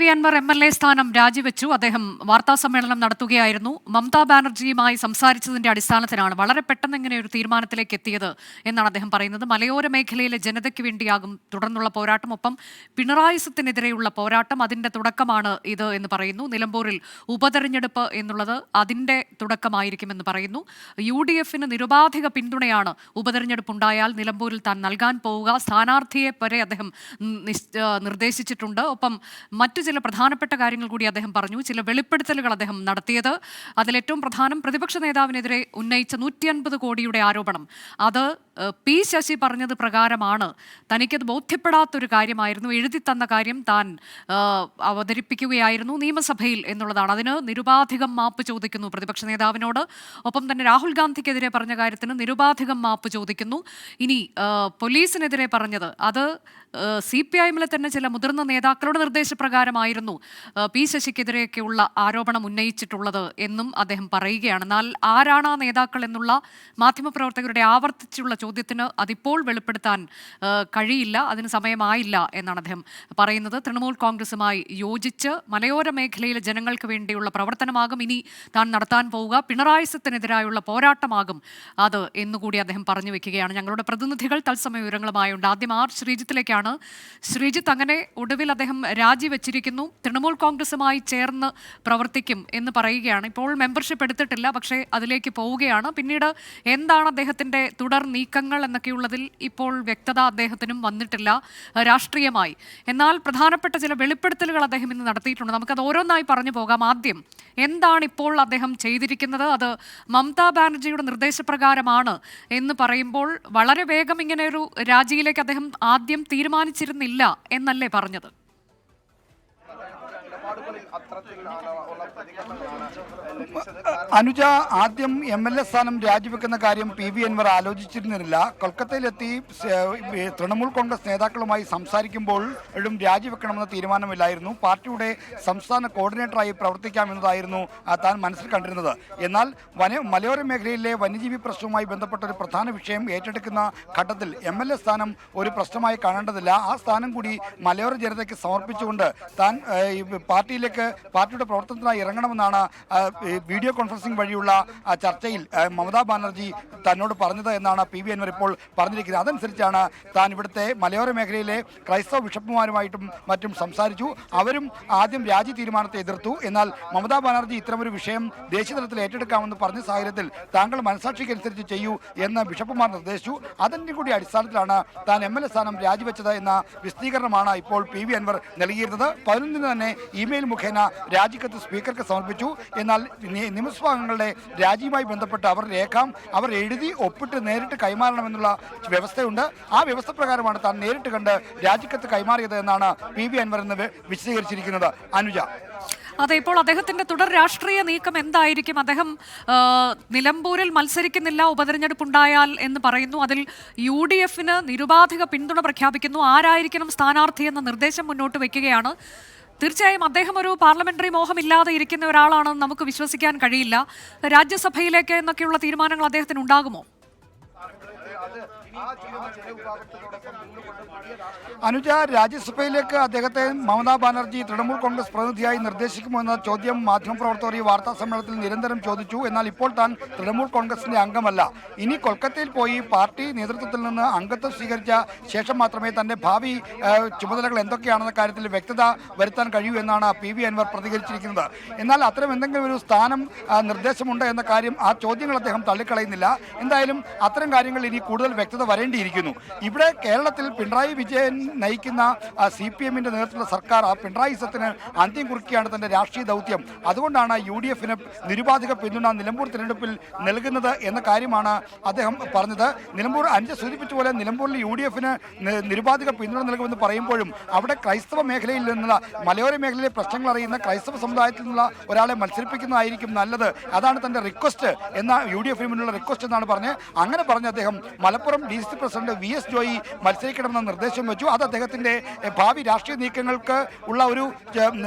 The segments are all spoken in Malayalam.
വി അൻവർ MLA സ്ഥാനം രാജിവെച്ചു. അദ്ദേഹം വാർത്താസമ്മേളനം നടത്തുകയായിരുന്നു. മമതാ ബാനർജിയുമായി സംസാരിച്ചതിന്റെ അടിസ്ഥാനത്തിലാണ് വളരെ പെട്ടെന്ന് ഇങ്ങനെ ഒരു തീരുമാനത്തിലേക്ക് എത്തിയത് എന്നാണ് അദ്ദേഹം പറയുന്നത്. മലയോര മേഖലയിലെ ജനതയ്ക്ക് വേണ്ടിയാകും തുടർന്നുള്ള പോരാട്ടം, ഒപ്പം പിണറായിസത്തിനെതിരെയുള്ള പോരാട്ടം, അതിന്റെ തുടക്കമാണ് ഇത് എന്ന് പറയുന്നു. നിലമ്പൂരിൽ ഉപതെരഞ്ഞെടുപ്പ് എന്നുള്ളത് അതിന്റെ തുടക്കമായിരിക്കുമെന്ന് പറയുന്നു. UDF-ന് നിരുപാധിക പിന്തുണയാണ് ഉപതെരഞ്ഞെടുപ്പ് ഉണ്ടായാൽ നിലമ്പൂരിൽ താൻ നൽകാൻ പോവുക. സ്ഥാനാർത്ഥിയെ വരെ അദ്ദേഹം നിർദ്ദേശിച്ചിട്ടുണ്ട്. ഒപ്പം മറ്റു ചില പ്രധാനപ്പെട്ട കാര്യങ്ങൾ കൂടി അദ്ദേഹം പറഞ്ഞു. ചില വെളിപ്പെടുത്തലുകൾ അദ്ദേഹം നടത്തിയത്, അതിലേറ്റവും പ്രധാനം പ്രതിപക്ഷ നേതാവിനെതിരെ ഉന്നയിച്ച 150 കോടിയുടെ ആരോപണം. അത് P. ശശി പറഞ്ഞത് പ്രകാരമാണ്. തനിക്കത് ബോധ്യപ്പെടാത്തൊരു കാര്യമായിരുന്നു. എഴുതി തന്ന കാര്യം താൻ അവതരിപ്പിക്കുകയായിരുന്നു നിയമസഭയിൽ എന്നുള്ളതാണ്. അതിന് നിരുപാധികം മാപ്പ് ചോദിക്കുന്നു പ്രതിപക്ഷ നേതാവിനോട്. ഒപ്പം തന്നെ രാഹുൽ ഗാന്ധിക്കെതിരെ പറഞ്ഞ കാര്യത്തിന് നിരുപാധികം മാപ്പ് ചോദിക്കുന്നു. ഇനി പോലീസിനെതിരെ പറഞ്ഞത് അത് CPI-ലെ തന്നെ ചില മുതിർന്ന നേതാക്കളുടെ നിർദ്ദേശപ്രകാരമായിരുന്നു P. ശശിക്കെതിരെയൊക്കെയുള്ള ആരോപണം ഉന്നയിച്ചിട്ടുള്ളത് എന്നും അദ്ദേഹം പറയുകയാണ്. എന്നാൽ ആരാണ് ആ നേതാക്കൾ എന്നുള്ള മാധ്യമപ്രവർത്തകരുടെ ആവർത്തിച്ചുള്ള ചോദ്യത്തിന് അതിപ്പോൾ വെളിപ്പെടുത്താൻ കഴിയില്ല, അതിന് സമയമായില്ല എന്നാണ് അദ്ദേഹം പറയുന്നത്. തൃണമൂൽ കോൺഗ്രസുമായി യോജിച്ച് മലയോര മേഖലയിലെ ജനങ്ങൾക്ക് വേണ്ടിയുള്ള പ്രവർത്തനമാകും ഇനി താൻ നടത്താൻ പോവുക, പിണറായിസത്തിനെതിരായുള്ള പോരാട്ടമാകും അത് എന്നുകൂടി അദ്ദേഹം പറഞ്ഞു വെക്കുകയാണ്. ഞങ്ങളുടെ പ്രതിനിധികൾ തത്സമയ വിവരങ്ങളുമായുണ്ട്. ആദ്യം ശ്രീജിത്തിലേക്കാണ്. ശ്രീജിത്ത്, അങ്ങനെ ഒടുവിൽ അദ്ദേഹം രാജിവെച്ചിരിക്കുന്നു. തൃണമൂൽ കോൺഗ്രസുമായി ചേർന്ന് പ്രവർത്തിക്കും എന്ന് പറയുകയാണ്. ഇപ്പോൾ മെമ്പർഷിപ്പ് എടുത്തിട്ടില്ല, പക്ഷേ അതിലേക്ക് പോവുകയാണ്. പിന്നീട് എന്താണ് അദ്ദേഹത്തിന്റെ തുടർ നീക്കങ്ങൾ എന്നൊക്കെയുള്ളതിൽ ഇപ്പോൾ വ്യക്തത അദ്ദേഹത്തിനും വന്നിട്ടില്ല രാഷ്ട്രീയമായി. എന്നാൽ പ്രധാനപ്പെട്ട ചില വെളിപ്പെടുത്തലുകൾ അദ്ദേഹം ഇന്ന് നടത്തിയിട്ടുണ്ട്. നമുക്കത് ഓരോന്നായി പറഞ്ഞു പോകാം. ആദ്യം എന്താണ് ഇപ്പോൾ അദ്ദേഹം ചെയ്തിരിക്കുന്നത്? അത് മമതാ ബാനർജിയുടെ നിർദ്ദേശപ്രകാരമാണ് എന്ന് പറയുമ്പോൾ വളരെ വേഗം ഇങ്ങനെ ഒരു രാജിയിലേക്ക് അദ്ദേഹം ആദ്യം തീരുമാനിച്ചിരുന്നില്ല എന്നല്ലേ പറഞ്ഞത്? അനുജ, ആദ്യം MLA സ്ഥാനം രാജിവെക്കുന്ന കാര്യം PV അൻവർ ആലോചിച്ചിരുന്നില്ല. കൊൽക്കത്തയിലെത്തി തൃണമൂൽ കോൺഗ്രസ് നേതാക്കളുമായി സംസാരിക്കുമ്പോഴും രാജിവെക്കണമെന്ന തീരുമാനമില്ലായിരുന്നു. പാർട്ടിയുടെ സംസ്ഥാന കോർഡിനേറ്ററായി പ്രവർത്തിക്കാമെന്നതായിരുന്നു താൻ മനസ്സിൽ കണ്ടിരുന്നത്. എന്നാൽ മലയോര മേഖലയിലെ വന്യജീവി പ്രശ്നവുമായി ബന്ധപ്പെട്ട ഒരു പ്രധാന വിഷയം ഏറ്റെടുക്കുന്ന ഘട്ടത്തിൽ MLA സ്ഥാനം ഒരു പ്രശ്നമായി കാണേണ്ടതില്ല. ആ സ്ഥാനം കൂടി മലയോര ജനതയ്ക്ക് സമർപ്പിച്ചുകൊണ്ട് താൻ പാർട്ടിയുടെ പ്രവർത്തനത്തിനായി ഇറങ്ങണമെന്നാണ് വീഡിയോ കോൺഫറൻസിംഗ് വഴിയുള്ള ചർച്ചയിൽ മമതാ ബാനർജി തന്നോട് പറഞ്ഞത് എന്നാണ് PV അൻവർ ഇപ്പോൾ പറഞ്ഞിരിക്കുന്നത്. അതനുസരിച്ചാണ് താൻ ഇവിടുത്തെ മലയോര മേഖലയിലെ ക്രൈസ്തവ ബിഷപ്പുമാരുമായിട്ടും മറ്റും സംസാരിച്ചു. അവരും ആദ്യം രാജി തീരുമാനത്തെ എതിർത്തു. എന്നാൽ മമതാ ബാനർജി ഇത്തരമൊരു വിഷയം ദേശീയ തലത്തിൽ ഏറ്റെടുക്കാമെന്ന് പറഞ്ഞ സാഹചര്യത്തിൽ താങ്കൾ മനസാക്ഷിക്കനുസരിച്ച് ചെയ്യൂ എന്ന് ബിഷപ്പുമാർ നിർദ്ദേശിച്ചു. അതിൻ്റെ കൂടി അടിസ്ഥാനത്തിലാണ് താൻ MLA സ്ഥാനം രാജിവെച്ചത് എന്ന വിശദീകരണമാണ് ഇപ്പോൾ PV അൻവർ നൽകിയിരുന്നത്. 11-ന് തന്നെ ഇമെയിൽ മുഖേന രാജിക്കത്ത് സ്പീക്കർക്ക് സമർപ്പിച്ചു. എന്നാൽ നിയമസഭാംഗങ്ങളുടെ രാജിയുമായി ബന്ധപ്പെട്ട് അവർ എഴുതി ഒപ്പിട്ട് നേരിട്ട് കൈമാറണമെന്നുള്ള വ്യവസ്ഥയുണ്ട്. ആ വ്യവസ്ഥ പ്രകാരമാണ് താൻ നേരിട്ട് കണ്ട് രാജിക്കത്ത് കൈമാറിയത് എന്നാണ് PV അൻവർ എന്ന് വിശദീകരിച്ചിരിക്കുന്നത്. അനുജ, അതെ, ഇപ്പോൾ അദ്ദേഹത്തിന്റെ തുടർ രാഷ്ട്രീയ നീക്കം എന്തായിരിക്കും? അദ്ദേഹം നിലമ്പൂരിൽ മത്സരിക്കുന്നില്ല ഉപതെരഞ്ഞെടുപ്പ് ഉണ്ടായാൽ എന്ന് പറയുന്നു. അതിൽ UDF-ന് നിരുപാധിക പിന്തുണ പ്രഖ്യാപിക്കുന്നു. ആരായിരിക്കണം സ്ഥാനാർത്ഥി എന്ന നിർദ്ദേശം മുന്നോട്ട് വയ്ക്കുകയാണ്. തീർച്ചയായും അദ്ദേഹം ഒരു പാർലമെന്ററി മോഹമില്ലാതെ ഇരിക്കുന്ന ഒരാളാണെന്ന് നമുക്ക് വിശ്വസിക്കാൻ കഴിയില്ല. രാജ്യസഭയിലേക്ക് എന്നൊക്കെയുള്ള തീരുമാനങ്ങൾ അദ്ദേഹത്തിന് ഉണ്ടാകുമോ? അനുജ, രാജ്യസഭയിലേക്ക് അദ്ദേഹത്തെ മമതാ ബാനർജി തൃണമൂൽ കോൺഗ്രസ് പ്രതിനിധിയായി നിർദ്ദേശിക്കുമോ എന്ന ചോദ്യം മാധ്യമപ്രവർത്തകർ ഈ വാർത്താ സമ്മേളനത്തിൽ നിരന്തരം ചോദിച്ചു. എന്നാൽ ഇപ്പോൾ താൻ തൃണമൂൽ കോൺഗ്രസിന്റെ അംഗമല്ല. ഇനി കൊൽക്കത്തയിൽ പോയി പാർട്ടി നേതൃത്വത്തിൽ നിന്ന് അംഗത്വം സ്വീകരിച്ച ശേഷം മാത്രമേ തന്റെ ഭാവി ചുമതലകൾ എന്തൊക്കെയാണെന്ന കാര്യത്തിൽ വ്യക്തത വരുത്താൻ കഴിയൂ എന്നാണ് PV അൻവർ പ്രതികരിച്ചിരിക്കുന്നത്. എന്നാൽ അത്തരം എന്തെങ്കിലും ഒരു സ്ഥാനം നിർദ്ദേശമുണ്ട് എന്ന കാര്യം, ആ ചോദ്യങ്ങൾ അദ്ദേഹം തള്ളിക്കളയുന്നില്ല. എന്തായാലും അത്തരം കാര്യങ്ങൾ ഇനി കൂടുതൽ വ്യക്തത വരേണ്ടിയിരിക്കുന്നു. ഇവിടെ കേരളത്തിൽ പിണറായി വിജയൻ നയിക്കുന്ന CPM-ന്റെ നേതൃത്വത്തിലുള്ള സർക്കാർ ആ പിണറായിസത്തിന് അന്ത്യം കുറിക്കുകയാണ് തന്റെ രാഷ്ട്രീയ ദൗത്യം. അതുകൊണ്ടാണ് UDF-ന് നിരുപാധിക പിന്തുണ നിലമ്പൂർ തിരഞ്ഞെടുപ്പിൽ നൽകുന്നത് എന്ന കാര്യമാണ് അദ്ദേഹം പറഞ്ഞത്. നിലമ്പൂർ അനുജ സൂചിപ്പിച്ച പോലെ നിലമ്പൂരിൽ UDF-ന് നിരുപാധിക പിന്തുണ നൽകുമെന്ന് പറയുമ്പോഴും അവിടെ ക്രൈസ്തവ മേഖലയിൽ നിന്നുള്ള മലയോര മേഖലയിലെ പ്രശ്നങ്ങൾ അറിയുന്ന ക്രൈസ്തവ സമുദായത്തിൽ നിന്നുള്ള ഒരാളെ മത്സരിപ്പിക്കുന്നതായിരിക്കും നല്ലത്. അതാണ് തന്റെ റിക്വസ്റ്റ് എന്ന UDF-ന് മുന്നിലുള്ള റിക്വസ്റ്റ് എന്നാണ് പറഞ്ഞത്. അങ്ങനെ പറഞ്ഞ അദ്ദേഹം Malappuram DCC president VS Joy മത്സരിക്കണമെന്ന നിർദ്ദേശം വെച്ചു. അത് അദ്ദേഹത്തിന്റെ ഭാവി രാഷ്ട്രീയ നീക്കങ്ങൾക്ക് ഉള്ള ഒരു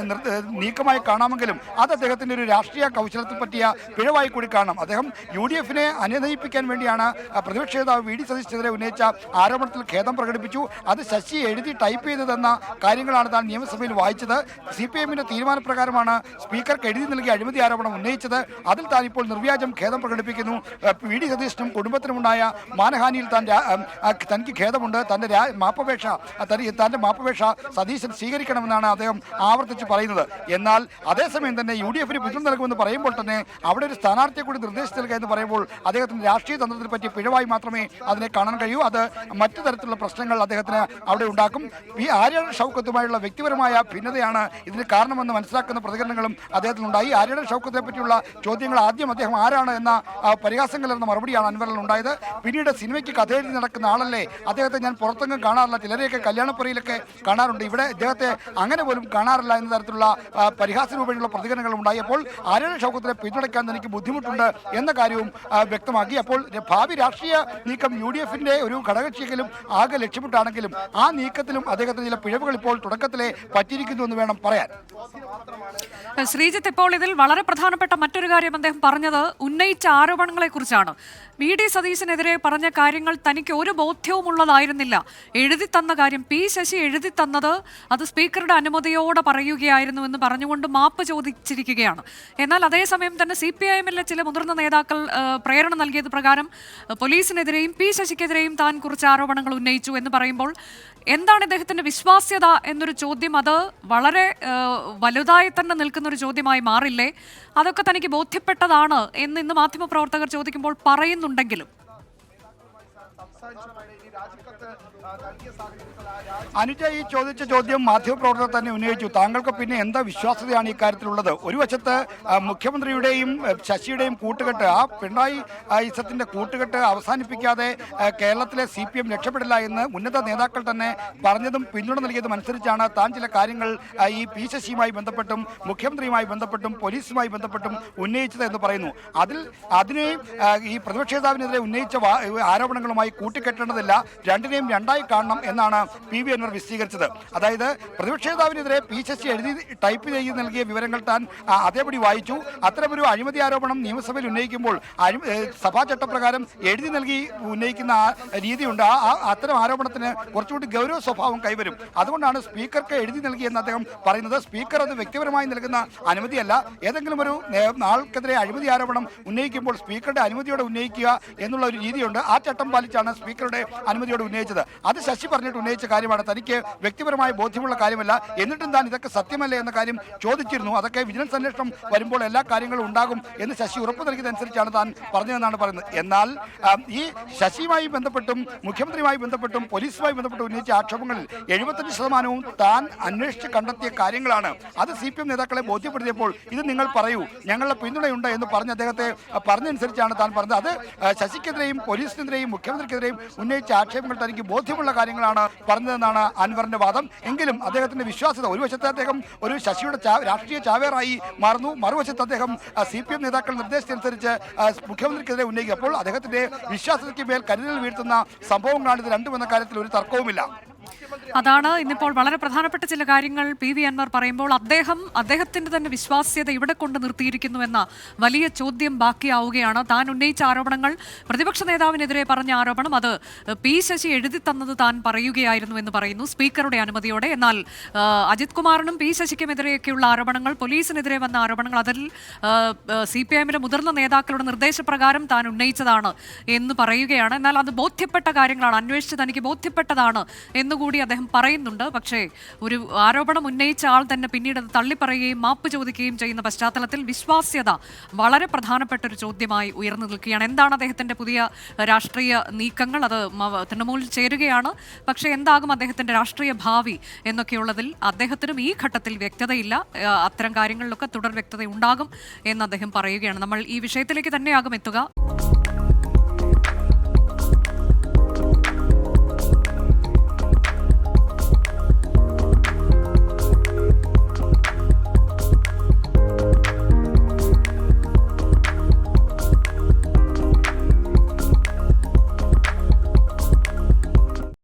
നീക്കമായി കാണാമെങ്കിലും അത് അദ്ദേഹത്തിന്റെ ഒരു രാഷ്ട്രീയ കൗശലത്തിൽ പറ്റിയ പിഴവായി കൂടി കാണാം. അദ്ദേഹം UDF-നെ അനുനയിപ്പിക്കാൻ വേണ്ടിയാണ് പ്രതിപക്ഷ നേതാവ് VD സതീശനെതിരെ ഉന്നയിച്ച ആരോപണത്തിൽ ഖേദം പ്രകടിപ്പിച്ചു. അത് ശശി എഴുതി ടൈപ്പ് ചെയ്തതെന്ന കാര്യങ്ങളാണ് താൻ നിയമസഭയിൽ വായിച്ചത്. CPM-ന്റെ തീരുമാനപ്രകാരമാണ് സ്പീക്കർക്ക് എഴുതി നൽകിയ അഴിമതി ആരോപണം ഉന്നയിച്ചത്. അതിൽ താൻ ഇപ്പോൾ നിർവ്യാജം ഖേദം പ്രകടിപ്പിക്കുന്നു. VD സതീശനും കുടുംബത്തിനുമുണ്ടായ മാനഹാനിയിൽ തനിക്ക് ഖേദമുണ്ട്. തന്റെ മാപ്പപേക്ഷ സതീശൻ സ്വീകരിക്കണമെന്നാണ് അദ്ദേഹം ആവർത്തിച്ച് പറയുന്നത്. എന്നാൽ അതേസമയം തന്നെ UDF-ന് പിന്തുണ നൽകുമെന്ന് പറയുമ്പോൾ തന്നെ അവിടെ ഒരു സ്ഥാനാർത്ഥിയെ കൂടി നിർദ്ദേശിച്ചു നൽകുക എന്ന് പറയുമ്പോൾ അദ്ദേഹത്തിന്റെ രാഷ്ട്രീയ തന്ത്രത്തെ പറ്റി പിഴവായി മാത്രമേ അതിനെ കാണാൻ കഴിയൂ. അത് മറ്റു തരത്തിലുള്ള പ്രശ്നങ്ങൾ അദ്ദേഹത്തിന് അവിടെ ഉണ്ടാക്കും. ആര്യാടൻ ഷൗക്കത്തുമായുള്ള വ്യക്തിപരമായ ഭിന്നതയാണ് ഇതിന് കാരണമെന്ന് മനസ്സിലാക്കുന്ന പ്രതികരണങ്ങളും അദ്ദേഹത്തിനുണ്ടായി. ആര്യാടൻ ഷൗക്കത്തെ പറ്റിയുള്ള ചോദ്യങ്ങൾ ആദ്യം അദ്ദേഹം ആരാണ് എന്ന പരിഹാസം കലർന്ന മറുപടിയാണ് അൻവറിൽ ഉണ്ടായത്. പിന്നീട് സിനിമയ്ക്ക് കഥ എഴുതി നടക്കുന്ന ആളല്ലേ, അദ്ദേഹത്തെ ഞാൻ പുറത്തെങ്ങും കാണാറില്ല, ചിലരെയൊക്കെ കല്യാണപ്പുരയിലൊക്കെ കാണാറുണ്ട്, ഇവിടെ അദ്ദേഹത്തെ അങ്ങനെ പോലും കാണാറില്ല എന്ന തരത്തിലുള്ള പരിഹാസ രൂപേണയുള്ള പ്രതികരണങ്ങൾ ഉണ്ടായി. അപ്പോൾ ആര്യാടൻ ഷൗക്കത്തിനെ പിന്തുണയ്ക്കാൻ എനിക്ക് ബുദ്ധിമുട്ടുണ്ട് എന്ന കാര്യവും വ്യക്തമാക്കി. അപ്പോൾ ഭാവി രാഷ്ട്രീയ നീക്കം UDF-ന്റെ ഒരു ഘടകകക്ഷിയെങ്കിലും ആകെ ലക്ഷ്യമിട്ടാണെങ്കിലും ആ നീക്കത്തിലും അദ്ദേഹത്തിന് ചില പിഴവുകൾ ഇപ്പോൾ തുടക്കത്തിലെ പറ്റിയിരിക്കുന്നു എന്ന് വേണം പറയാൻ. ശ്രീജിത്ത്, ഇപ്പോൾ ഇതിൽ വളരെ പ്രധാനപ്പെട്ട മറ്റൊരു കാര്യം അദ്ദേഹം പറഞ്ഞത് ഉന്നയിച്ച ആരോപണങ്ങളെ കുറിച്ചാണ്. VD സതീശനെതിരെ പറഞ്ഞ കാര്യങ്ങൾ തനിക്ക് ഒരു ബോധ്യവും ഉള്ളതായിരുന്നില്ല. എഴുതി തന്ന കാര്യം ശശി എഴുതി തന്നത് അത് സ്പീക്കറുടെ അനുമതിയോടെ പറയുകയായിരുന്നു എന്ന് പറഞ്ഞുകൊണ്ട് മാപ്പ് ചോദിച്ചിരിക്കുകയാണ്. എന്നാൽ അതേസമയം തന്നെ CPIM-ലെ ചില മുതിർന്ന നേതാക്കൾ പ്രേരണ നൽകിയത് പ്രകാരം പോലീസിനെതിരെയും ശശിക്കെതിരെയും താൻ കുറച്ച് ആരോപണങ്ങൾ ഉന്നയിച്ചു എന്ന് പറയുമ്പോൾ എന്താണ് ഇദ്ദേഹത്തിന്റെ വിശ്വാസ്യത എന്നൊരു ചോദ്യം, അത് വളരെ വലുതായി തന്നെ നിൽക്കുന്ന ഒരു ചോദ്യമായി മാറില്ലേ? അതൊക്കെ തനിക്ക് ബോധ്യപ്പെട്ടതാണ് എന്ന് ഇന്ന് മാധ്യമപ്രവർത്തകർ ചോദിക്കുമ്പോൾ പറയുന്നുണ്ടെങ്കിലും അനുജ ഈ ചോദിച്ച ചോദ്യം മാധ്യമപ്രവർത്തകർ തന്നെ ഉന്നയിച്ചു. താങ്കൾക്ക് പിന്നെ എന്താ വിശ്വാസ്യതയാണ് ഈ കാര്യത്തിലുള്ളത്? ഒരു വശത്ത് മുഖ്യമന്ത്രിയുടെയും ശശിയുടെയും കൂട്ടുകെട്ട്, ആ പിണറായി ഇസത്തിന്റെ കൂട്ടുകെട്ട് അവസാനിപ്പിക്കാതെ കേരളത്തിലെ CPM രക്ഷപ്പെടില്ല എന്ന് ഉന്നത നേതാക്കൾ തന്നെ പറഞ്ഞതും പിന്തുണ നൽകിയതും അനുസരിച്ചാണ് താൻ ചില കാര്യങ്ങൾ ഈ ശശിയുമായി ബന്ധപ്പെട്ടും മുഖ്യമന്ത്രിയുമായി ബന്ധപ്പെട്ടും പോലീസുമായി ബന്ധപ്പെട്ടും ഉന്നയിച്ചത് എന്ന് പറയുന്നു. അതിനെ ഈ പ്രതിപക്ഷ നേതാവിനെതിരെ ഉന്നയിച്ച ആരോപണങ്ങളുമായി കൂട്ടിക്കെട്ടേണ്ടതില്ല, രണ്ടിനെയും രണ്ടായി കാണണം എന്നാണ് PV അൻവർ വിശദീകരിച്ചത്. അതായത് പ്രതിപക്ഷ നേതാവിനെതിരെ ശശി എഴുതി ടൈപ്പ് ചെയ്ത് നൽകിയ വിവരങ്ങൾ താൻ അതേപടി വായിച്ചു. അത്തരമൊരു അഴിമതി ആരോപണം നിയമസഭയിൽ ഉന്നയിക്കുമ്പോൾ സഭാ ചട്ടപ്രകാരം എഴുതി നൽകി ഉന്നയിക്കുന്ന രീതിയുണ്ട്. അത്തരം ആരോപണത്തിന് കുറച്ചുകൂടി ഗൗരവ സ്വഭാവം കൈവരും. അതുകൊണ്ടാണ് സ്പീക്കർക്ക് എഴുതി നൽകിയെന്ന് അദ്ദേഹം പറയുന്നത്. സ്പീക്കർ അത് വ്യക്തിപരമായി നൽകുന്ന അനുമതിയല്ല. ഏതെങ്കിലും ഒരു ആൾക്കെതിരെ അഴിമതി ആരോപണം ഉന്നയിക്കുമ്പോൾ സ്പീക്കറുടെ അനുമതിയോടെ ഉന്നയിക്കുക എന്നുള്ള ഒരു രീതിയുണ്ട്. ആ ചട്ടം പാലിച്ചാണ് സ്പീക്കറുടെ അനുമതിയോടെ ഉന്നയിച്ചത്. അത് ശശി പറഞ്ഞിട്ട് ഉന്നയിച്ച കാര്യമാണ്. തനിക്ക് വ്യക്തിപരമായ ബോധ്യമുള്ള കാര്യമല്ല, എന്നിട്ടും താൻ ഇതൊക്കെ സത്യമല്ലേ എന്ന കാര്യം ചോദിച്ചിരുന്നു. അതൊക്കെ വിജിലൻസ് അന്വേഷണം വരുമ്പോൾ എല്ലാ കാര്യങ്ങളും ഉണ്ടാകും എന്ന് ശശി ഉറപ്പ് നൽകിയതനുസരിച്ചാണ് താൻ പറഞ്ഞതെന്നാണ് പറയുന്നത്. എന്നാൽ ഈ ശശിയുമായി ബന്ധപ്പെട്ടും മുഖ്യമന്ത്രിയുമായി ബന്ധപ്പെട്ടും പോലീസുമായി ബന്ധപ്പെട്ടും ഉന്നയിച്ച ആക്ഷേപങ്ങളിൽ 75% താൻ അന്വേഷിച്ച് കണ്ടെത്തിയ കാര്യങ്ങളാണ്. അത് CPM നേതാക്കളെ ബോധ്യപ്പെടുത്തിയപ്പോൾ ഇത് നിങ്ങൾ പറയൂ, ഞങ്ങളുടെ പിന്തുണയുണ്ട് എന്ന് പറഞ്ഞ് അദ്ദേഹത്തെ പറഞ്ഞനുസരിച്ചാണ് താൻ പറഞ്ഞത്. അത് ശശിക്കെതിരെയും പോലീസിനെതിരെയും മുഖ്യമന്ത്രിക്കെതിരെയും ഉന്നയിച്ച ആക്ഷേപങ്ങൾ തനിക്ക് ബോധ്യമുള്ള കാര്യങ്ങളാണ് പറഞ്ഞതെന്നാണ് അൻവറിന്റെ വാദം. എങ്കിലും അദ്ദേഹത്തിന്റെ വിശ്വാസ്യത, ഒരു വശത്ത് അദ്ദേഹം ഒരു ശശിയുടെ രാഷ്ട്രീയ ചാവേറായി മാറുന്നു, മറുവശത്ത് അദ്ദേഹം CPM നേതാക്കൾ നിർദ്ദേശിച്ചനുസരിച്ച് മുഖ്യമന്ത്രിക്കെതിരെ ഉന്നയിക്കും. അപ്പോൾ അദ്ദേഹത്തിന്റെ വിശ്വാസ്യതയ്ക്ക് മേൽ കരുതൽ വീഴ്ത്തുന്ന സംഭവങ്ങളാണ് ഇത് രണ്ടുമെന്ന കാര്യത്തിൽ ഒരു തർക്കവുമില്ല. അതാണ് ഇന്നിപ്പോൾ വളരെ പ്രധാനപ്പെട്ട ചില കാര്യങ്ങൾ PV അൻവർ പറയുമ്പോൾ അദ്ദേഹത്തിന്റെ തന്നെ വിശ്വാസ്യത ഇവിടെ കൊണ്ട് നിർത്തിയിരിക്കുന്നു എന്ന വലിയ ചോദ്യം ബാക്കിയാവുകയാണ്. താൻ ഉന്നയിച്ച ആരോപണങ്ങൾ, പ്രതിപക്ഷ നേതാവിനെതിരെ പറഞ്ഞ ആരോപണം, അത് ശശി എഴുതി തന്നത് താൻ പറയുകയായിരുന്നു എന്ന് പറയുന്നു സ്പീക്കറുടെ അനുമതിയോടെ. എന്നാൽ അജിത് കുമാറിനും ശശിക്കുമെതിരെയൊക്കെയുള്ള ആരോപണങ്ങൾ, പോലീസിനെതിരെ വന്ന ആരോപണങ്ങൾ, അതിൽ CPIM-ലെ മുതിർന്ന നേതാക്കളുടെ നിർദ്ദേശപ്രകാരം താൻ ഉന്നയിച്ചതാണ് എന്ന് പറയുകയാണ്. എന്നാൽ അത് ബോധ്യപ്പെട്ട കാര്യങ്ങളാണ്, അന്വേഷിച്ച് തനിക്ക് ബോധ്യപ്പെട്ടതാണ് എന്നുകൂടി അദ്ദേഹം പറയുന്നുണ്ട്. പക്ഷേ ഒരു ആരോപണം ഉന്നയിച്ച ആൾ തന്നെ പിന്നീട് അത് തള്ളിപ്പറയുകയും മാപ്പ് ചോദിക്കുകയും ചെയ്യുന്ന പശ്ചാത്തലത്തിൽ വിശ്വാസ്യത വളരെ പ്രധാനപ്പെട്ട ഒരു ചോദ്യമായി ഉയർന്നു നിൽക്കുകയാണ്. എന്താണ് അദ്ദേഹത്തിന്റെ പുതിയ രാഷ്ട്രീയ നീക്കങ്ങൾ? അത് തൃണമൂലിൽ ചേരുകയാണ്. പക്ഷേ എന്താകും അദ്ദേഹത്തിന്റെ രാഷ്ട്രീയ ഭാവി എന്നൊക്കെയുള്ളതിൽ അദ്ദേഹത്തിനും ഈ ഘട്ടത്തിൽ വ്യക്തതയില്ല. അത്തരം കാര്യങ്ങളിലൊക്കെ തുടർ വ്യക്തത ഉണ്ടാകും എന്ന് അദ്ദേഹം പറയുകയാണ്. നമ്മൾ ഈ വിഷയത്തിലേക്ക് തന്നെയാകും എത്തുക.